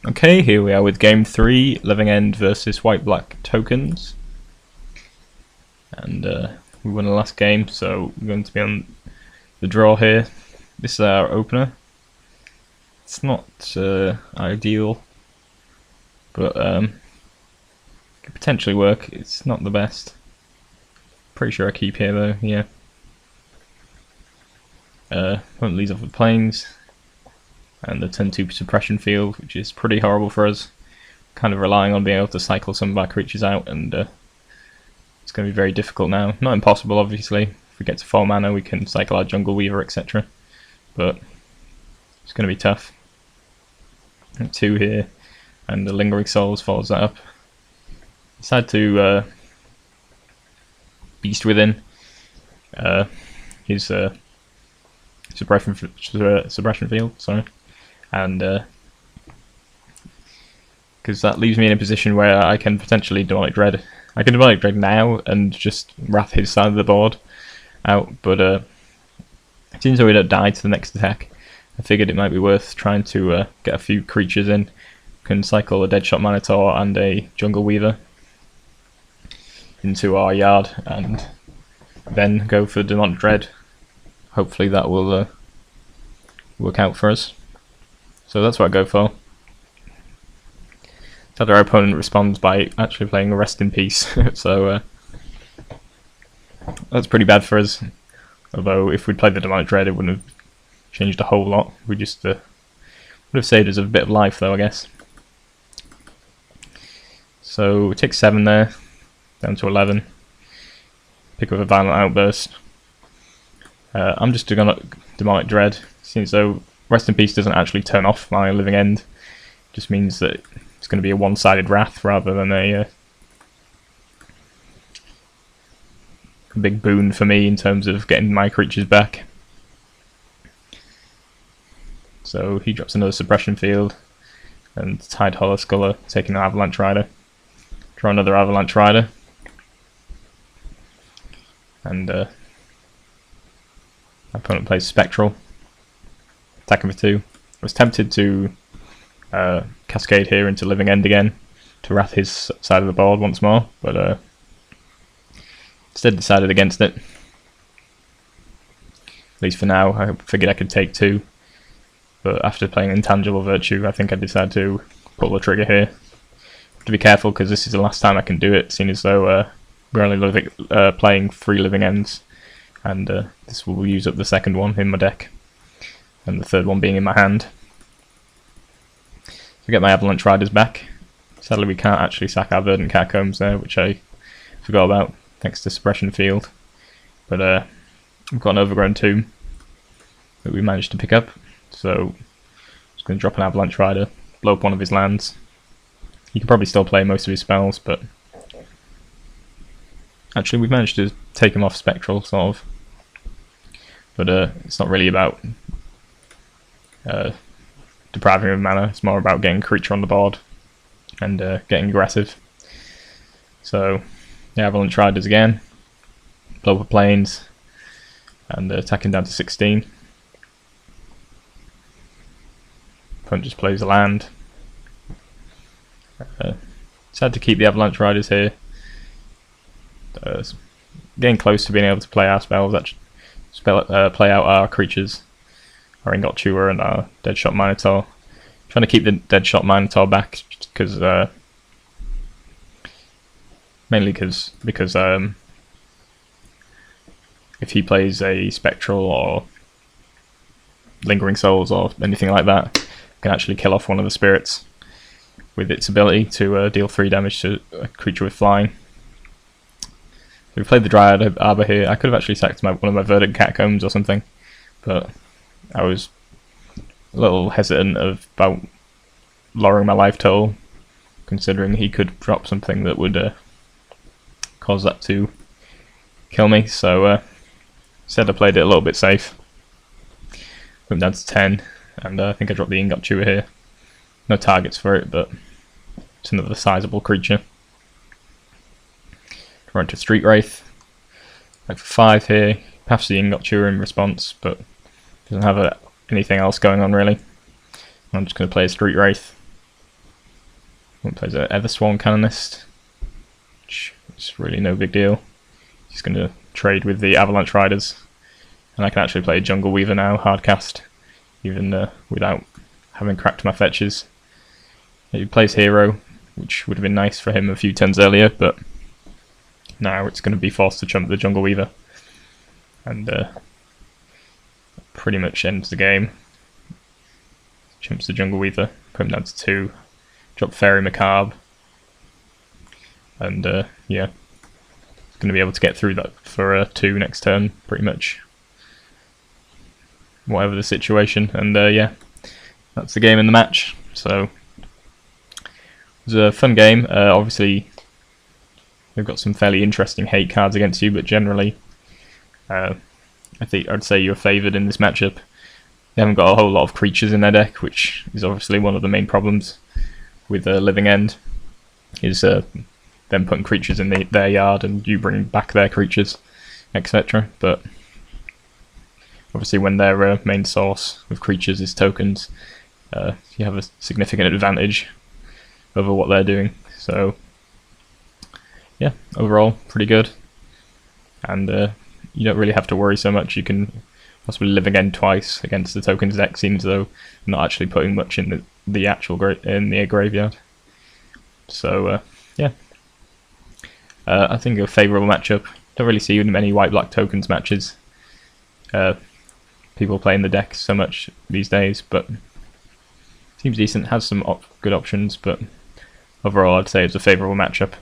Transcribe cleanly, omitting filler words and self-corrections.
Okay, here we are with game 3, Living End versus White Black Tokens. And we won the last game, so we're going to be on the draw here. This is our opener. It's not ideal, but could potentially work. It's not the best. Pretty sure I keep here though, yeah. Opponent leads off with planes and the turn 2 suppression field, which is pretty horrible for us. Kind of relying on being able to cycle some of our creatures out, and it's going to be very difficult now. Not impossible, obviously. If we get to 4 mana, we can cycle our Jungle Weaver, etc. But it's going to be tough. 2 here, and the Lingering Souls follows that up. Decide to Beast Within his suppression field, sorry, and because that leaves me in a position where I can potentially Demonic Dread. I can Demonic Dread now and just Wrath his side of the board out, but it seems though we don't die to the next attack. I figured it might be worth trying to get a few creatures in. Can cycle a Deadshot Minotaur and a Jungle Weaver into our yard, and then go for Demonic Dread. Hopefully that will work out for us. So that's what I go for. So our opponent responds by actually playing a Rest in Peace, so that's pretty bad for us. Although if we'd played the Demonic Dread, it wouldn't have changed a whole lot. We just would have saved us a bit of life, though, I guess. So we take 7 there, down to 11. Pick up a Violent Outburst. I'm just gonna Demonic Dread. Seems though Rest in Peace doesn't actually turn off my Living End. It just means that it's going to be a one-sided Wrath rather than a big boon for me in terms of getting my creatures back. So he drops another Suppression Field, and Tide Hollow Sculler taking an Avalanche Rider. Draw another Avalanche Rider, and my opponent plays Spectral, attacking for 2. I was tempted to Cascade here into Living End again to Wrath his side of the board once more, but instead decided against it. At least for now. I figured I could take 2, but after playing Intangible Virtue, I think I decided to pull the trigger here. Have to be careful because this is the last time I can do it, seeing as though we're only playing 3 Living Ends, and this will use up the second one in my deck, and the third one being in my hand. So get my Avalanche Riders back. Sadly we can't actually sack our Verdant Catacombs there, which I forgot about, thanks to Suppression Field. But we've got an Overgrown Tomb that we managed to pick up, so just going to drop an Avalanche Rider, blow up one of his lands. He can probably still play most of his spells, but actually we've managed to take him off Spectral, sort of. But it's not really about depriving him of mana, it's more about getting a creature on the board and getting aggressive. So, the Avalanche Riders again, blow up planes, and attacking down to 16. Opponent just plays a land. Sad to keep the Avalanche Riders here. Getting close to being able to play our spells, play out our creatures, our Ingot Chewer and our Deadshot Minotaur. Trying to keep the Deadshot Minotaur back, because mainly because if he plays a Spectral or Lingering Souls or anything like that, I can actually kill off one of the spirits with its ability to deal 3 damage to a creature with flying. We played the Dryad Arbor here. I could have actually sacked one of my Verdant Catacombs or something, but I was a little hesitant about lowering my life total, considering he could drop something that would cause that to kill me, so instead I played it a little bit safe. Went down to 10, and I think I dropped the Ingot Chewer here. No targets for it, but it's another sizable creature. Draw into Street Wraith. Like for 5 here, paths the Ingot Chewer in response, but doesn't have anything else going on really. I'm just going to play a Street Wraith. Plays an Eversworn Canonist, which is really no big deal. He's going to trade with the Avalanche Riders, and I can actually play Jungle Weaver now, hardcast, even without having cracked my fetches. He plays Hero, which would have been nice for him a few turns earlier, but now it's going to be forced to chump the Jungle Weaver, and pretty much ends the game. Chumps the Jungle Weaver, put him down to 2, drop Fairy Macabre, and yeah, going to be able to get through that for 2 next turn, pretty much, whatever the situation. And yeah, that's the game in the match. So it was a fun game. Obviously, they've got some fairly interesting hate cards against you, but generally, I think I'd say you're favoured in this matchup. They haven't got a whole lot of creatures in their deck, which is obviously one of the main problems with Living End, is them putting creatures in their yard and you bring back their creatures, etc. But obviously when their main source of creatures is tokens, you have a significant advantage over what they're doing. So yeah, overall pretty good, and you don't really have to worry so much. You can possibly live again twice against the tokens deck, seems though not actually putting much in the actual graveyard. So yeah, I think a favourable matchup. Don't really see many white-black tokens matches. People playing the deck so much these days, but seems decent. Has some good options, but overall I'd say it's a favourable matchup.